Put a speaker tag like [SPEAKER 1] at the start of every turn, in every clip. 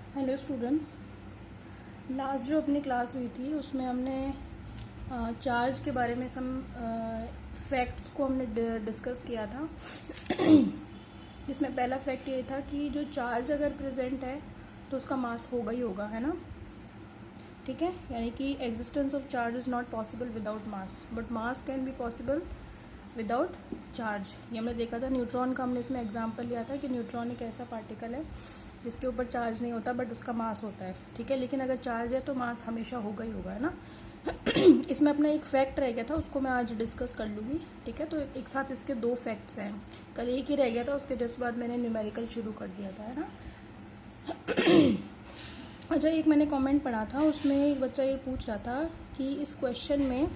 [SPEAKER 1] Hello students, last जो अपनी class हुई थी उसमें हमने चार्ज के बारे में सम फैक्ट्स को हमने डिस्कस किया था। इसमें पहला फैक्ट ये था कि जो चार्ज अगर प्रेजेंट है तो उसका मास होगा ही होगा, है ना। ठीक है, यानी कि existence of charge is not possible without mass, but mass can be possible without charge. ये हमने देखा था न्यूट्रॉन का, हमने इसमें एग्जांपल लिया था कि न्यूट्रॉन एक ऐसा पार्टिकल है जिसके ऊपर चार्ज नहीं होता बट उसका मास होता है। ठीक है, लेकिन अगर चार्ज है तो मास हमेशा होगा ही होगा, है ना। इसमें अपना एक फैक्ट रह गया था, उसको मैं आज डिस्कस कर लूँगी। ठीक है, तो एक साथ इसके दो फैक्ट्स हैं। कल एक ही रह गया था, उसके जस्ट बाद मैंने न्यूमेरिकल शुरू कर दिया था, है ना। अच्छा, एक मैंने कमेंट पढ़ा था, उसमें एक बच्चा ये पूछ रहा था कि इस क्वेश्चन में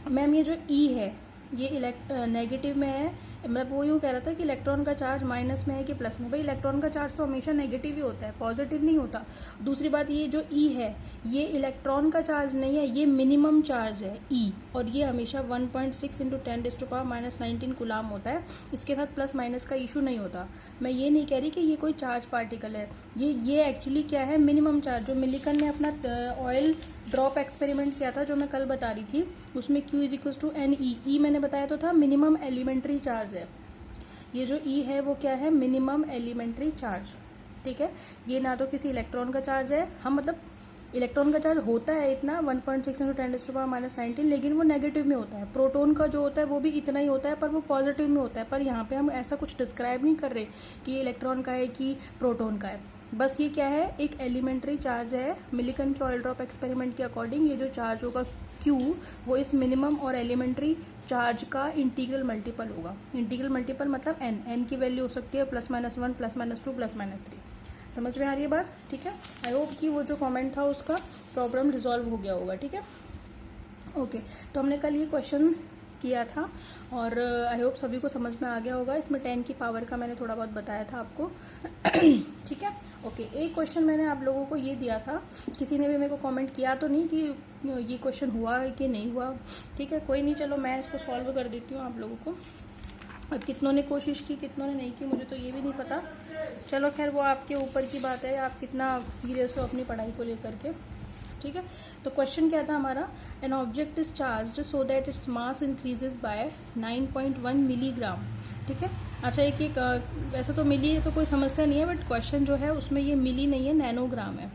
[SPEAKER 1] मैम ये जो ई है ये नेगेटिव में है, मतलब वो यूँ कह रहा था कि इलेक्ट्रॉन का चार्ज माइनस में है कि प्लस में। भाई इलेक्ट्रॉन का चार्ज तो हमेशा नेगेटिव ही होता है, पॉजिटिव नहीं होता। दूसरी बात, ये जो ई है ये इलेक्ट्रॉन का चार्ज नहीं है, ये मिनिमम चार्ज है ई, और ये हमेशा 1.6 इंटू 10⁻⁻19 कुलाम होता है। इसके साथ प्लस माइनस का इशू नहीं होता। मैं ये नहीं कह रही कि ये कोई चार्ज पार्टिकल है, ये एक्चुअली क्या है, मिनिमम चार्ज। जो मिलिकन ने अपना ऑयल ड्रॉप एक्सपेरिमेंट किया था जो मैं कल बता रही थी, उसमें Q is equal to n e मैंने बताया तो था मिनिमम एलिमेंट्री चार्ज है। ये जो E है वो क्या है, मिनिमम एलिमेंट्री चार्ज। ठीक है, ये ना तो किसी इलेक्ट्रॉन का चार्ज है, हम मतलब इलेक्ट्रॉन का चार्ज होता है इतना 1.6 इंटू 10⁻⁻19, लेकिन वो नेगेटिव में होता है। प्रोटॉन का जो होता है वो भी इतना ही होता है पर वो पॉजिटिव में होता है। पर यहाँ पे हम ऐसा कुछ डिस्क्राइब नहीं कर रहे कि ये इलेक्ट्रॉन का है कि प्रोटॉन का है, बस ये क्या है, एक एलिमेंट्री चार्ज है। मिलिकन के ऑयल ड्रॉप एक्सपेरिमेंट के अकॉर्डिंग ये जो चार्ज होगा Q, वो इस मिनिमम और एलिमेंट्री चार्ज का इंटीग्रल मल्टीपल होगा। इंटीग्रल मल्टीपल मतलब n की वैल्यू हो सकती है +-1 +-2 +-3। समझ में आ रही है बात? ठीक है, आई होप कि वो जो कमेंट था उसका प्रॉब्लम रिजॉल्व हो गया होगा। ठीक है, ओके। तो हमने कल ये क्वेश्चन किया था और आई होप सभी को समझ में आ गया होगा। इसमें 10 की पावर का मैंने थोड़ा बहुत बताया था आपको। ठीक है, ओके। एक क्वेश्चन मैंने आप लोगों को ये दिया था, किसी ने भी मेरे को कमेंट किया तो नहीं कि ये क्वेश्चन हुआ है कि नहीं हुआ। ठीक है, कोई नहीं, चलो मैं इसको सॉल्व कर देती हूँ आप लोगों को। अब कितनों ने कोशिश की कितनों ने नहीं की मुझे तो ये भी नहीं पता। चलो खैर, वो आपके ऊपर की बात है, आप कितना सीरियस हो अपनी पढ़ाई को लेकर के। ठीक है, तो क्वेश्चन क्या था हमारा, an object is charged so that its mass increases by 9.1 milligram. ठीक है, अच्छा एक वैसे तो मिली है तो कोई समस्या नहीं है, बट क्वेश्चन जो है उसमें ये मिली नहीं है, नैनोग्राम है।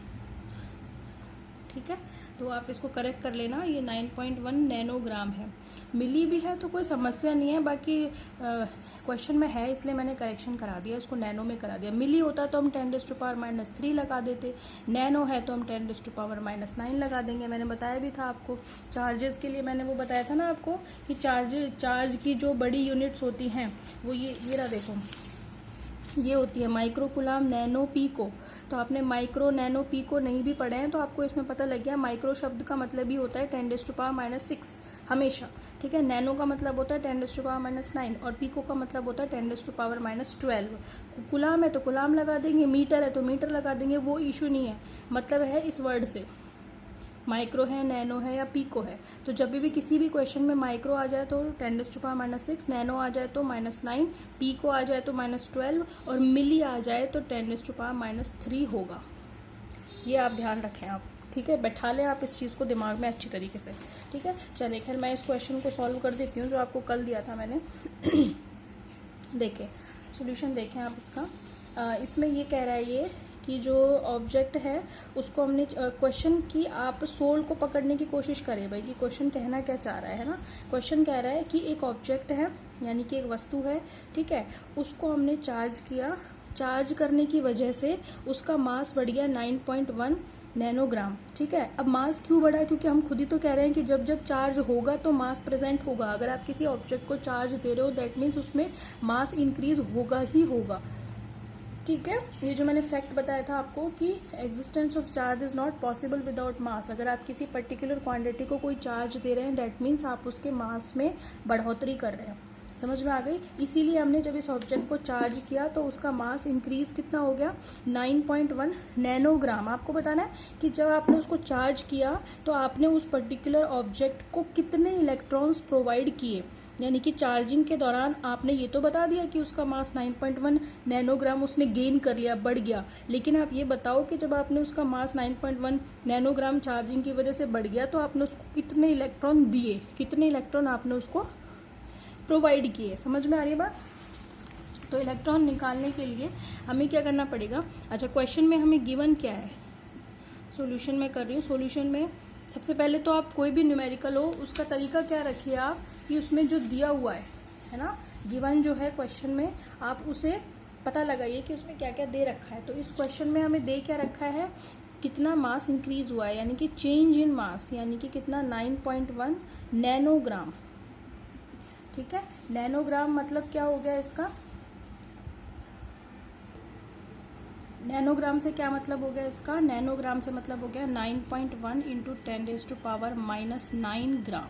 [SPEAKER 1] ठीक है, तो आप इसको करेक्ट कर लेना, ये 9.1 नैनोग्राम है। मिली भी है तो कोई समस्या नहीं है, बाकी क्वेश्चन में है इसलिए मैंने करेक्शन करा दिया, इसको नैनो में करा दिया। मिली होता तो हम 10⁻³ लगा देते, नैनो है तो हम 10⁻⁹ लगा देंगे। मैंने बताया भी था आपको, चार्जेस के लिए मैंने वो बताया था ना आपको कि चार्ज की जो बड़ी यूनिट्स होती हैं वो ये रहा, देखो ये होती है माइक्रो कुलाम, नैनो, पीको। तो आपने माइक्रो नैनो पीको नहीं भी पढ़े हैं तो आपको इसमें पता लग गया, माइक्रो शब्द का मतलब ही होता है 10⁻⁻6 हमेशा। ठीक है, नैनो का मतलब होता है 10⁻⁹ और पीको का मतलब होता है 10⁻⁻12। कुलाम है तो कुलाम लगा देंगे, मीटर है तो मीटर लगा देंगे, वो इशू नहीं है। मतलब है इस वर्ड से, माइक्रो है, नैनो है या पीको है, तो जब भी किसी भी क्वेश्चन में माइक्रो आ जाए तो 10⁻⁻6, नैनो आ जाए तो -9, पीको आ जाए तो -12 और मिली आ जाए तो 10⁻³ होगा। ये आप ध्यान रखें आप। ठीक है, बैठा लें आप इस चीज़ को दिमाग में अच्छी तरीके से। ठीक है, चलिए खैर मैं इस क्वेश्चन को सॉल्व कर देती हूँ जो आपको कल दिया था मैंने। देखें सॉल्यूशन, देखें आप इसका। इसमें ये कह रहा है ये कि जो ऑब्जेक्ट है उसको हमने क्वेश्चन की, आप सोल को पकड़ने की कोशिश करें भाई कि क्वेश्चन कहना क्या चाह रहा है ना। क्वेश्चन कह रहा है कि एक ऑब्जेक्ट है, यानी कि एक वस्तु है, ठीक है, उसको हमने चार्ज किया, चार्ज करने की वजह से उसका मास बढ़ गया 9.1 नैनोग्राम। ठीक है, अब मास क्यों बढ़ा, क्योंकि हम खुद ही तो कह रहे हैं कि जब जब चार्ज होगा तो मास प्रेजेंट होगा। अगर आप किसी ऑब्जेक्ट को चार्ज दे रहे हो दैट मीन्स उसमें मास इंक्रीज होगा ही होगा। ठीक है, ये जो मैंने फैक्ट बताया था आपको कि existence of charge is not possible without mass. अगर आप किसी पर्टिकुलर क्वांटिटी को कोई चार्ज दे रहे हैं दैट मीन्स आप उसके मास में बढ़ोतरी कर रहे हैं। समझ में आ गई? इसीलिए हमने जब इस ऑब्जेक्ट को चार्ज किया तो उसका मास इंक्रीज कितना हो गया, 9.1 नैनोग्राम। आपको बताना है कि जब आपने उसको चार्ज किया तो आपने उस पर्टिकुलर ऑब्जेक्ट को कितने इलेक्ट्रॉन्स प्रोवाइड किए। यानी कि चार्जिंग के दौरान आपने ये तो बता दिया कि उसका मास 9.1 नैनोग्राम उसने गेन कर लिया, बढ़ गया, लेकिन आप ये बताओ कि जब आपने उसका मास 9.1 नैनोग्राम चार्जिंग की वजह से बढ़ गया तो आपने उसको कितने इलेक्ट्रॉन दिए, कितने इलेक्ट्रॉन आपने उसको प्रोवाइड किए। समझ में आ रही है बात? तो इलेक्ट्रॉन निकालने के लिए हमें क्या करना पड़ेगा। अच्छा, क्वेश्चन में हमें गिवन क्या है, सॉल्यूशन में कर रही हूँ। सॉल्यूशन में सबसे पहले तो आप कोई भी न्यूमेरिकल हो उसका तरीका क्या रखिए आप, कि उसमें जो दिया हुआ है ना, गिवन जो है क्वेश्चन में, आप उसे पता लगाइए कि उसमें क्या क्या दे रखा है। तो इस क्वेश्चन में हमें दे क्या रखा है, कितना मास इंक्रीज हुआ है, यानी कि चेंज इन मास, यानी कि कितना 9.1 नैनोग्राम। ठीक है, नैनोग्राम मतलब क्या हो गया इसका, नैनोग्राम से क्या मतलब हो गया इसका, नैनोग्राम से मतलब हो गया 9.1 इंटू 10⁻⁻9 ग्राम,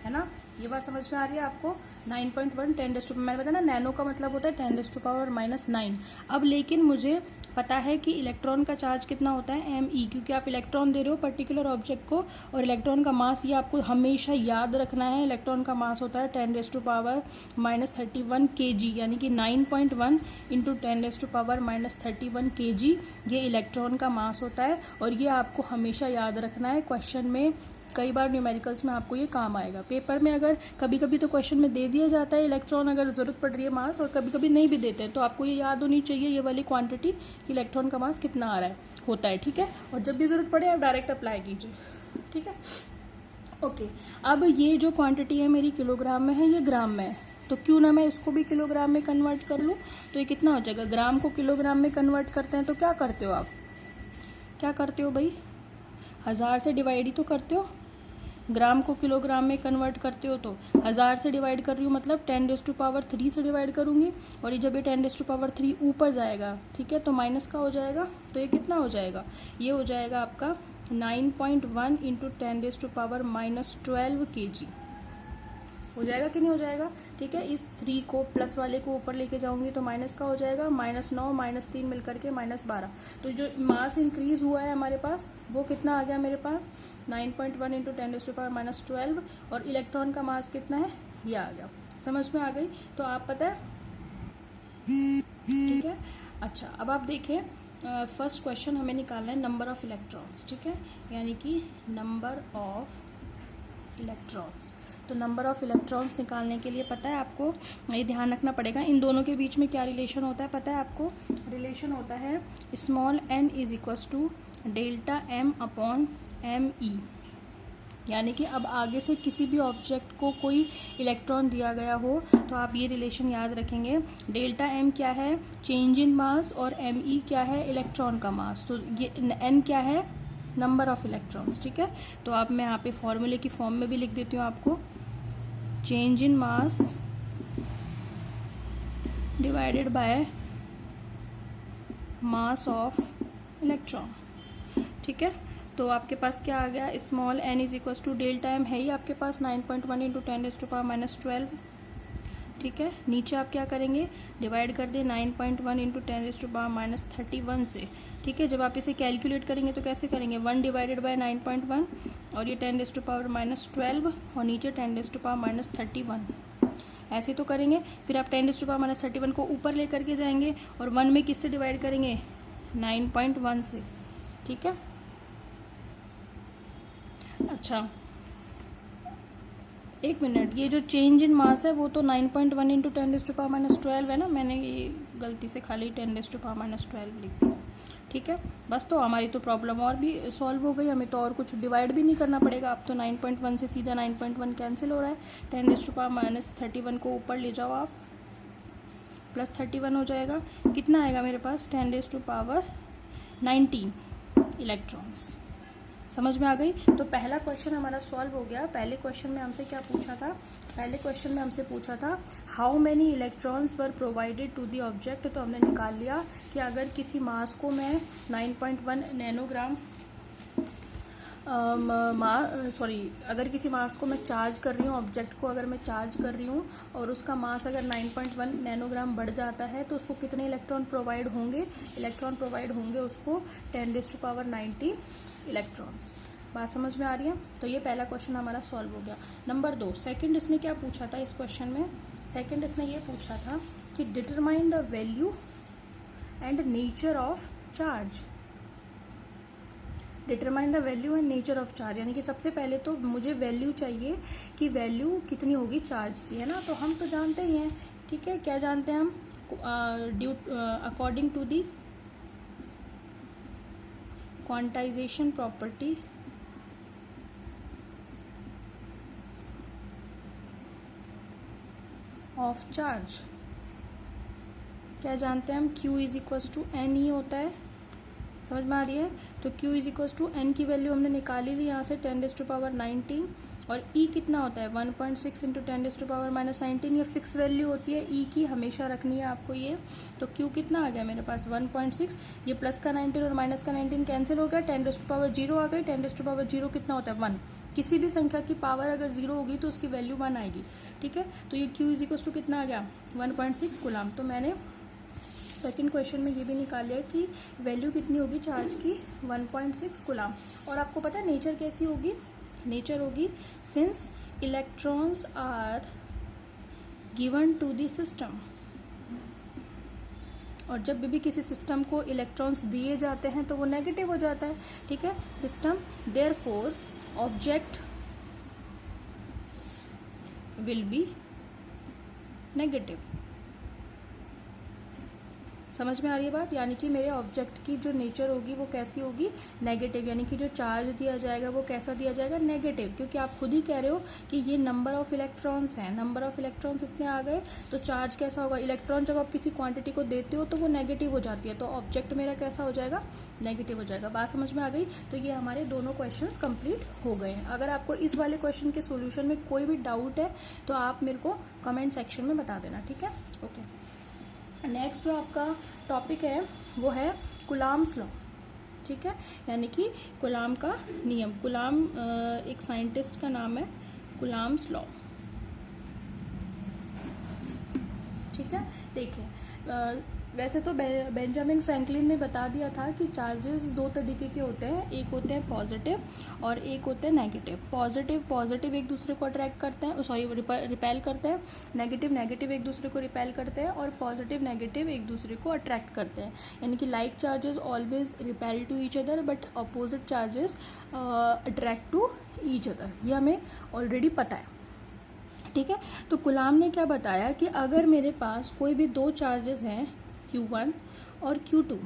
[SPEAKER 1] है ना। ये बात समझ में आ रही है आपको। 9.1 10⁻, मैंने बताया ना नैनो का मतलब होता है 10⁻⁻9। अब लेकिन मुझे पता है कि इलेक्ट्रॉन का चार्ज कितना होता है me, क्योंकि आप इलेक्ट्रॉन दे रहे हो पर्टिकुलर ऑब्जेक्ट को, और इलेक्ट्रॉन का मास ये आपको हमेशा याद रखना है। इलेक्ट्रॉन का मास होता है 10⁻31 kg, यानी कि 9.1 इंटू 10⁻31 kg ये इलेक्ट्रॉन का मास होता है, और ये आपको हमेशा याद रखना है। क्वेश्चन में कई बार न्यूमेरिकल्स में आपको ये काम आएगा। पेपर में अगर कभी कभी तो क्वेश्चन में दे दिया जाता है इलेक्ट्रॉन अगर ज़रूरत पड़ रही है मास, और कभी कभी नहीं भी देते हैं, तो आपको ये याद होनी चाहिए ये वाली क्वांटिटी कि इलेक्ट्रॉन का मास कितना आ रहा है, होता है। ठीक है, और जब भी ज़रूरत पड़े आप डायरेक्ट अप्लाई कीजिए। ठीक है, ओके। अब ये जो क्वांटिटी है मेरी किलोग्राम में है, ये ग्राम में है, तो क्यों ना मैं इसको भी किलोग्राम में कन्वर्ट कर लूँ। तो ये कितना हो जाएगा, ग्राम को किलोग्राम में कन्वर्ट करते हैं तो क्या करते हो आप, क्या करते हो भाई, 1000 से डिवाइड ही तो करते हो। ग्राम को किलोग्राम में कन्वर्ट करते हो तो 1000 से डिवाइड कर रही हूँ, मतलब 10⁻³ से डिवाइड करूँगी, और ये जब ये 10⁻³ ऊपर जाएगा, ठीक है, तो माइनस का हो जाएगा, तो ये कितना हो जाएगा, ये हो जाएगा आपका 9.1 इंटू 10⁻⁻12 kg हो जाएगा कि नहीं हो जाएगा। ठीक है, इस 3 को प्लस वाले को ऊपर लेके जाऊंगी तो माइनस का हो जाएगा, -9 -3 मिलकर के -12। तो जो मास इंक्रीज हुआ है हमारे पास वो कितना आ गया मेरे पास, 9.1 इंटू 10⁻⁻12, और इलेक्ट्रॉन का मास कितना है, ये आ गया। समझ में आ गई। तो आप पता है, ठीक है। अच्छा, अब आप देखें, फर्स्ट क्वेश्चन हमें निकालना है नंबर ऑफ इलेक्ट्रॉन्स। ठीक है, यानी कि नंबर ऑफ इलेक्ट्रॉन्स। तो नंबर ऑफ इलेक्ट्रॉन्स निकालने के लिए पता है आपको, ये ध्यान रखना पड़ेगा इन दोनों के बीच में क्या रिलेशन होता है, पता है आपको, रिलेशन होता है small n is equals to ΔM/me। यानी कि अब आगे से किसी भी ऑब्जेक्ट को कोई इलेक्ट्रॉन दिया गया हो तो आप ये रिलेशन याद रखेंगे। ΔM क्या है, चेंज इन मास, और me क्या है, इलेक्ट्रॉन का मास। तो ये n क्या है, नंबर ऑफ इलेक्ट्रॉन्स। ठीक है, तो आप मैं यहाँ पे फॉर्मूले की फॉर्म में भी लिख देती हूँ आपको, change in mass divided by mass of electron. ठीक है, तो आपके पास क्या आ गया, small n is equal to ΔM है ही आपके पास 9.1 इंटू 10⁻⁻12। ठीक है, नीचे आप क्या करेंगे, डिवाइड कर दें 9.1 इंटू 10⁻31 से। ठीक है, जब आप इसे कैलकुलेट करेंगे तो कैसे करेंगे, 1 डिवाइडेड बाय 9.1 और ये 10⁻⁻12 और नीचे 10⁻31 ऐसे तो करेंगे। फिर आप 10⁻31 को ऊपर लेकर के जाएंगे और 1 में किससे डिवाइड करेंगे, 9.1 से। ठीक है, अच्छा एक मिनट, ये जो चेंज इन मास है वो तो 9.1 इंटू 10⁻12 है ना, मैंने ये गलती से खाली 10⁻12 लिख दिया। ठीक है, बस तो हमारी तो प्रॉब्लम और भी सॉल्व हो गई, हमें तो और कुछ डिवाइड भी नहीं करना पड़ेगा। अब तो 9.1 से सीधा 9.1 कैंसिल हो रहा है, 10⁻31 को ऊपर ले जाओ आप, +31 हो जाएगा, कितना आएगा मेरे पास, 10⁻19 इलेक्ट्रॉन्स। समझ में आ गई। तो पहला क्वेश्चन हमारा सॉल्व हो गया। पहले क्वेश्चन में हमसे क्या पूछा था, पहले क्वेश्चन में हमसे पूछा था how many electrons were provided to the object. तो हमने निकाल लिया कि अगर किसी मास को मैं 9.1 नैनोग्राम अगर किसी मास को मैं चार्ज कर रही हूँ, ऑब्जेक्ट को अगर मैं चार्ज कर रही हूँ और उसका मास अगर 9.1 नैनोग्राम बढ़ जाता है तो उसको कितने इलेक्ट्रॉन प्रोवाइड होंगे, इलेक्ट्रॉन प्रोवाइड होंगे उसको 10⁻90 इलेक्ट्रॉन्स। बात समझ में आ रही है? तो ये पहला क्वेश्चन हमारा सॉल्व हो गया। नंबर 2, सेकंड इसने क्या पूछा था इस क्वेश्चन में? सेकंड इसने ये पूछा था कि determine the value and nature of charge. Determine the value and nature of charge, यानी कि सबसे पहले तो मुझे वैल्यू चाहिए कि वैल्यू कितनी होगी चार्ज की, है ना। तो हम तो जानते ही हैं, ठीक है, क्या जानते हैं हम? According to the quantization property of charge, क्या जानते हैं हम? Q is equals to N ही होता है। समझ में आ रही है? तो Q is equals to N की वैल्यू हमने निकाली ली यहाँ से 10⁻19, और E कितना होता है? 1.6 इंटू 10⁻−19। ये फिक्स वैल्यू होती है E की, हमेशा रखनी है आपको ये। तो Q कितना आ गया मेरे पास? 1.6। ये प्लस का 19 और माइनस का 19 कैंसिल हो गया, 10⁻0 आ गई। 10⁻0 कितना होता है? 1। किसी भी संख्या की पावर अगर 0 होगी तो उसकी वैल्यू 1 आएगी, ठीक है। तो ये Q इज इक्वल्स टू कितना आ गया? 1.6 गुलाम। तो मैंने सेकंड क्वेश्चन में ये भी निकाल लिया कि वैल्यू कितनी होगी चार्ज की? 1.6 गुलाम। और आपको पता है नेचर कैसी होगी? नेचर होगी since electrons are given to the system, और जब भी किसी सिस्टम को इलेक्ट्रॉन्स दिए जाते हैं तो वो नेगेटिव हो जाता है, ठीक है, system. Therefore object will be negative. समझ में आ रही है बात? यानी कि मेरे ऑब्जेक्ट की जो नेचर होगी वो कैसी होगी? नेगेटिव। यानी कि जो चार्ज दिया जाएगा वो कैसा दिया जाएगा? नेगेटिव। क्योंकि आप खुद ही कह रहे हो कि ये नंबर ऑफ इलेक्ट्रॉन्स हैं, नंबर ऑफ इलेक्ट्रॉन्स इतने आ गए, तो चार्ज कैसा होगा? इलेक्ट्रॉन जब आप किसी क्वांटिटी को देते हो तो वो नेगेटिव हो जाती है, तो ऑब्जेक्ट मेरा कैसा हो जाएगा? नेगेटिव हो जाएगा। बात समझ में आ गई? तो ये हमारे दोनों क्वेश्चन कंप्लीट हो गए हैं। अगर आपको इस वाले क्वेश्चन के सोल्यूशन में कोई भी डाउट है तो आप मेरे को कमेंट सेक्शन में बता देना, ठीक है? ओके। नेक्स्ट जो आपका टॉपिक है वो है कुलाम्स लॉ, ठीक है, यानी कि कुलाम का नियम। कुलाम एक साइंटिस्ट का नाम है, कुलाम्स लॉ, ठीक है। देखिए, वैसे तो बेंजामिन फ्रैंकलिन ने बता दिया था कि चार्जेस दो तरीके के होते हैं, एक होते हैं पॉजिटिव और एक होते हैं नेगेटिव। पॉजिटिव एक दूसरे को अट्रैक्ट करते हैं, सॉरी रिपेल करते हैं। नेगेटिव एक दूसरे को रिपेल करते हैं, और पॉजिटिव नेगेटिव एक दूसरे को अट्रैक्ट करते हैं। यानी कि like charges always repel to each other but opposite charges attract to each other. ये हमें ऑलरेडी पता है, ठीक है। तो कुलाम ने क्या बताया कि अगर मेरे पास कोई भी दो चार्जेस हैं Q1 और Q2,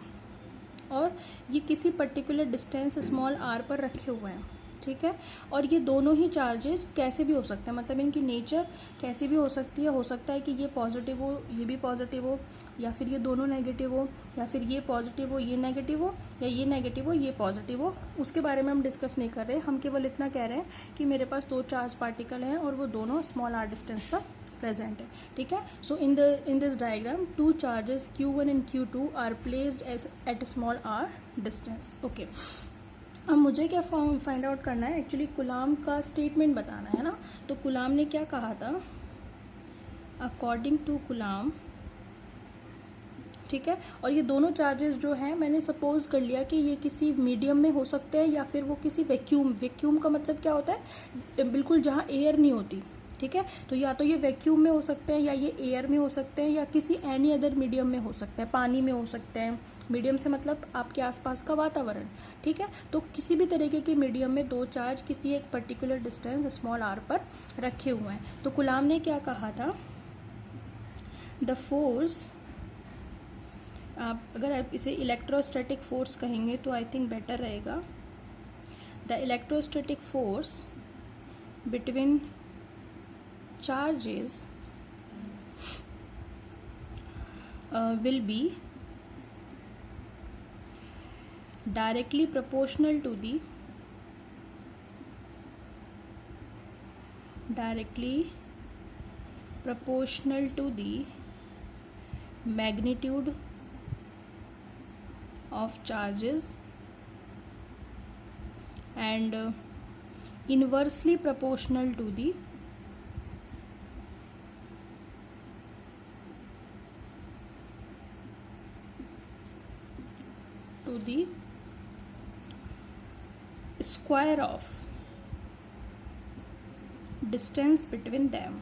[SPEAKER 1] और ये किसी पर्टिकुलर डिस्टेंस स्मॉल r पर रखे हुए हैं, ठीक है, और ये दोनों ही चार्जेस कैसे भी हो सकते हैं, मतलब इनकी नेचर कैसी भी हो सकती है। हो सकता है कि ये पॉजिटिव हो, ये भी पॉजिटिव हो, या फिर ये दोनों नेगेटिव हो, या फिर ये पॉजिटिव हो, ये नेगेटिव हो, या ये नेगेटिव हो, ये पॉजिटिव हो। उसके बारे में हम डिस्कस नहीं कर रहे, हम केवल इतना कह रहे हैं कि मेरे पास दो चार्ज पार्टिकल हैं और वो दोनों स्मॉल r डिस्टेंस पर प्रेजेंट है, ठीक है। So in this diagram two charges Q1 and Q2 are placed at small r distance. Okay, अब मुझे क्या फाइंड आउट करना है? एक्चुअली कुलाम का स्टेटमेंट बताना है ना। तो कुलाम ने क्या कहा था? अकॉर्डिंग टू कुलाम, ठीक है। और ये दोनों चार्जेस जो हैं, मैंने सपोज कर लिया कि ये किसी मीडियम में हो सकते हैं या फिर वो किसी वैक्यूम का मतलब क्या होता है? बिल्कुल जहाँ एयर नहीं होती, ठीक है। तो या तो ये वैक्यूम में हो सकते हैं, या ये एयर में हो सकते हैं, या किसी एनी अदर मीडियम में हो सकते हैं, पानी में हो सकते हैं। मीडियम से मतलब आपके आसपास का वातावरण, ठीक है। तो किसी भी तरीके के मीडियम में दो चार्ज किसी एक पर्टिकुलर डिस्टेंस स्मॉल r पर रखे हुए हैं। तो कुलाम ने क्या कहा था? द फोर्स, अगर आप इसे इलेक्ट्रोस्टैटिक फोर्स कहेंगे तो आई थिंक बेटर रहेगा। The electrostatic force between charges will be directly proportional to the magnitude of charges and inversely proportional to the square of distance between them.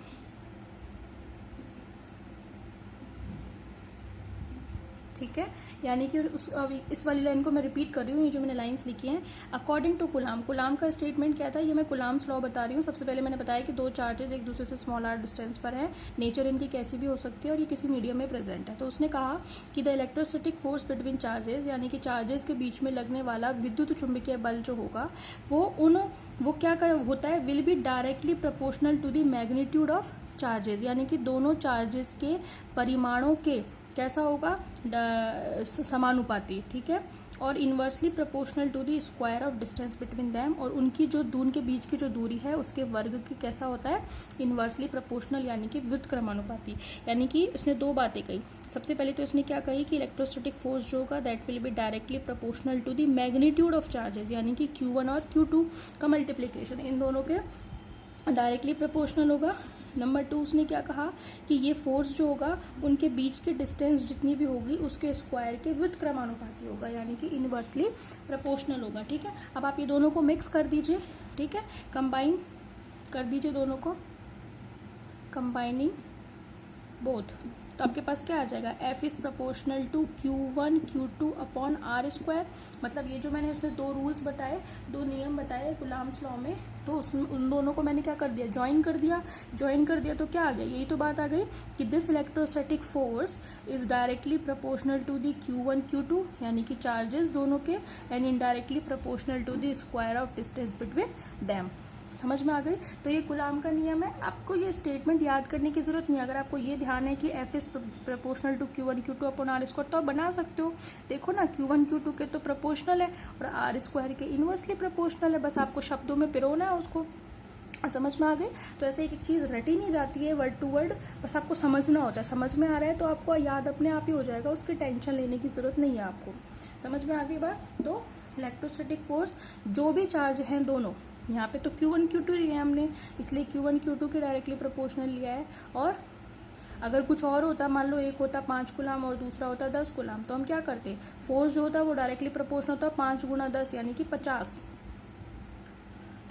[SPEAKER 1] ठीक है, यानी कि अभी इस वाली लाइन को मैं रिपीट कर रही हूँ, ये जो मैंने लाइंस लिखी हैं। अकॉर्डिंग टू कुलाम, कुलाम का स्टेटमेंट क्या था, ये मैं कुलाम्स लॉ बता रही हूँ। सबसे पहले मैंने बताया कि दो चार्जेस एक दूसरे से स्मॉल आर डिस्टेंस पर है, नेचर इनकी कैसी भी हो सकती है और ये किसी मीडियम में प्रेजेंट है। तो उसने कहा कि the electrostatic force between charges, यानी कि चार्जेस के बीच में लगने वाला विद्युत चुंबकीय बल जो होगा वो क्या होता है, will be directly proportional to the magnitude of charges, यानी कि दोनों चार्जेस के परिमाणों के कैसा होगा, समानुपाती। ठीक है, और inversely proportional to the square of distance between them, और उनकी जो उनके बीच की जो दूरी है उसके वर्ग की कैसा होता है, इन्वर्सली प्रोपोर्शनल, यानी कि व्युत्क्रमानुपाती। यानी कि उसने दो बातें कही। सबसे पहले तो उसने क्या कही कि इलेक्ट्रोस्टैटिक फोर्स जो होगा that will be directly proportional to the magnitude of charges, यानी कि Q1 और Q2 का मल्टीप्लीकेशन इन दोनों के डायरेक्टली प्रोपोर्शनल होगा। नंबर 2 उसने क्या कहा कि ये फोर्स जो होगा उनके बीच की डिस्टेंस जितनी भी होगी उसके स्क्वायर के व्युत्क्रमानुपाती होगा, यानी कि इनवर्सली प्रोपोर्शनल होगा। ठीक है, अब आप ये दोनों को मिक्स कर दीजिए। ठीक है, कंबाइन कर दीजिए दोनों को, कंबाइनिंग बोथ, तो आपके पास क्या आ जाएगा, F is proportional to Q1 Q2 upon are square. मतलब ये जो मैंने उसने दो रूल्स बताए, दो नियम बताए कुलाम्स लॉ में, तो उसमें उन दोनों को मैंने क्या कर दिया, ज्वाइन कर दिया तो क्या आ गया, यही तो बात आ गई कि this electrostatic force is directly proportional to the Q1 Q2, यानी कि चार्जेस दोनों के, and indirectly proportional to the square of distance between them. समझ में आ गई। तो ये कुलाम का नियम है, आपको ये स्टेटमेंट याद करने की जरूरत नहीं है। अगर आपको ये ध्यान है कि F is proportional to Q1 Q2 upon are square, तो आप बना सकते हो। देखो ना, Q1 Q2 के तो प्रोपोर्शनल है और आर स्क्वायर के इनवर्सली प्रोपोर्शनल है, बस आपको शब्दों में पिरोना है उसको। समझ में आ गई। तो ऐसे एक एक चीज रटी नहीं जाती है वर्ड टू वर्ड, बस आपको समझना होता है। समझ में आ रहा है तो आपको याद अपने आप ही हो जाएगा, उसकी टेंशन लेने की जरूरत नहीं है आपको। समझ में आ गई बात। तो इलेक्ट्रोस्टैटिक फोर्स जो भी चार्ज हैं दोनों, यहाँ पे तो Q1 Q2 लिया है हमने, इसलिए Q1 Q2 के डायरेक्टली प्रोपोर्शनल लिया है। और अगर कुछ और होता, मान लो एक होता 5 गुलाम और दूसरा होता 10 गुलाम, तो हम क्या करते, फोर्स जो होता वो डायरेक्टली प्रोपोर्शनल होता 5 गुणा 10 यानी कि 50।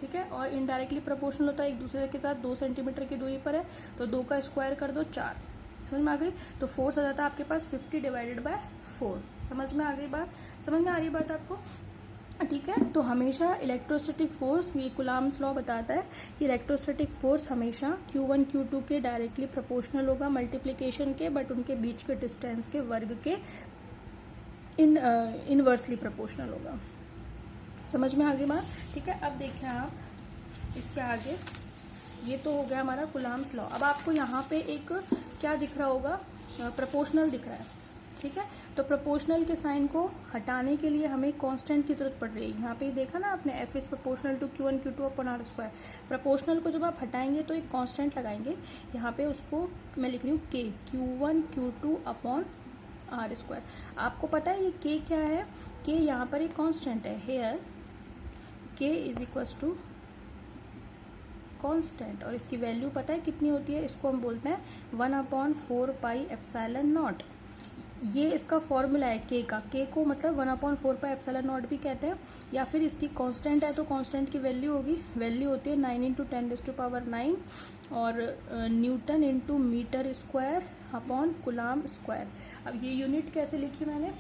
[SPEAKER 1] ठीक है, और इनडायरेक्टली प्रोपोर्शनल होता है एक दूसरे के साथ 2 सेंटीमीटर की दूरी पर है, तो 2 का स्क्वायर कर दो 4। समझ में आ गई। तो फोर्स आ जाता है आपके पास 50 डिवाइडेड बाय 4। समझ में आ गई बात, समझ में आ रही बात आपको। ठीक है, तो हमेशा इलेक्ट्रोस्टैटिक फोर्स, ये कुलाम्स लॉ बताता है कि इलेक्ट्रोस्टैटिक फोर्स हमेशा Q1 Q2 के डायरेक्टली प्रोपोर्शनल होगा मल्टीप्लिकेशन के, बट उनके बीच के डिस्टेंस के वर्ग के इनवर्सली प्रोपोर्शनल होगा। समझ में आ गई बात। ठीक है, अब देखिए आप इसके आगे, ये तो हो गया हमारा कुलाम्स लॉ। अब आपको यहाँ पे एक क्या दिख रहा होगा, प्रोपोर्शनल दिख रहा है। ठीक है, तो प्रोपोर्शनल के साइन को हटाने के लिए हमें कांस्टेंट की जरूरत पड़ रही है। यहाँ पे देखा ना आपने, F is proportional to Q1 Q2 upon are square. Proportional को जब आप हटाएंगे तो एक कांस्टेंट लगाएंगे, यहाँ पे उसको मैं लिख रही हूँ K, Q1 Q2 upon are square. आपको पता है ये K क्या है, K यहाँ पर एक कांस्टेंट है। Here K is equal to constant, और इसकी वैल्यू पता है कितनी होती है, इसको हम बोलते हैं 1/4 पाई एप्सिलॉन नॉट। ये इसका फॉर्मूला है के का, के को मतलब 1/4 पाई एप्सिलॉन नॉट भी कहते हैं, या फिर इसकी कांस्टेंट है तो कांस्टेंट की वैल्यू होगी, वैल्यू होती है 9 × 10⁻⁹ और newton into metre square upon coulomb square. अब ये यूनिट कैसे लिखी मैंने,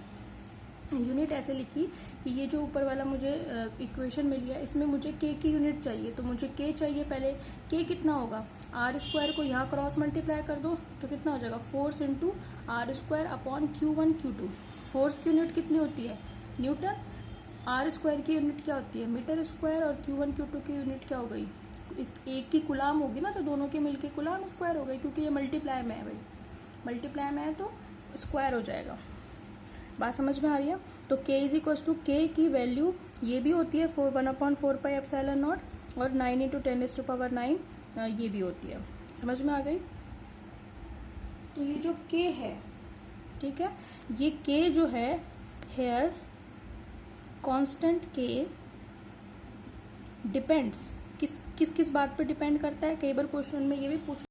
[SPEAKER 1] यूनिट ऐसे लिखी कि ये जो ऊपर वाला मुझे इक्वेशन मिली है इसमें मुझे के की यूनिट चाहिए, तो मुझे के चाहिए पहले। के कितना होगा, आर स्क्वायर को यहाँ क्रॉस मल्टीप्लाई कर दो तो कितना हो जाएगा, force into R square upon Q1 Q2। Force की यूनिट कितनी होती है, न्यूटन। आर स्क्वायर की यूनिट क्या होती है, मीटर स्क्वायर। और Q1 Q2 की यूनिट क्या हो गई, इस एक की कुलाम होगी ना, तो दोनों के मिलके कुलाम स्क्वायर हो गई, क्योंकि ये मल्टीप्लाई में है भाई, मल्टीप्लाई में है तो स्क्वायर हो जाएगा। बात समझ में आ रही है। तो K इज इक्वल टू, के की वैल्यू ये भी होती है 1/4 पाई एप्सिलॉन नॉट, और 9 × 10⁹ ये भी होती है। समझ में आ गई। तो ये जो K है, ठीक है, ये K जो है, हेयर कांस्टेंट K डिपेंड्स किस किस किस बात पे डिपेंड करता है, कई बार क्वेश्चन में ये भी पूछ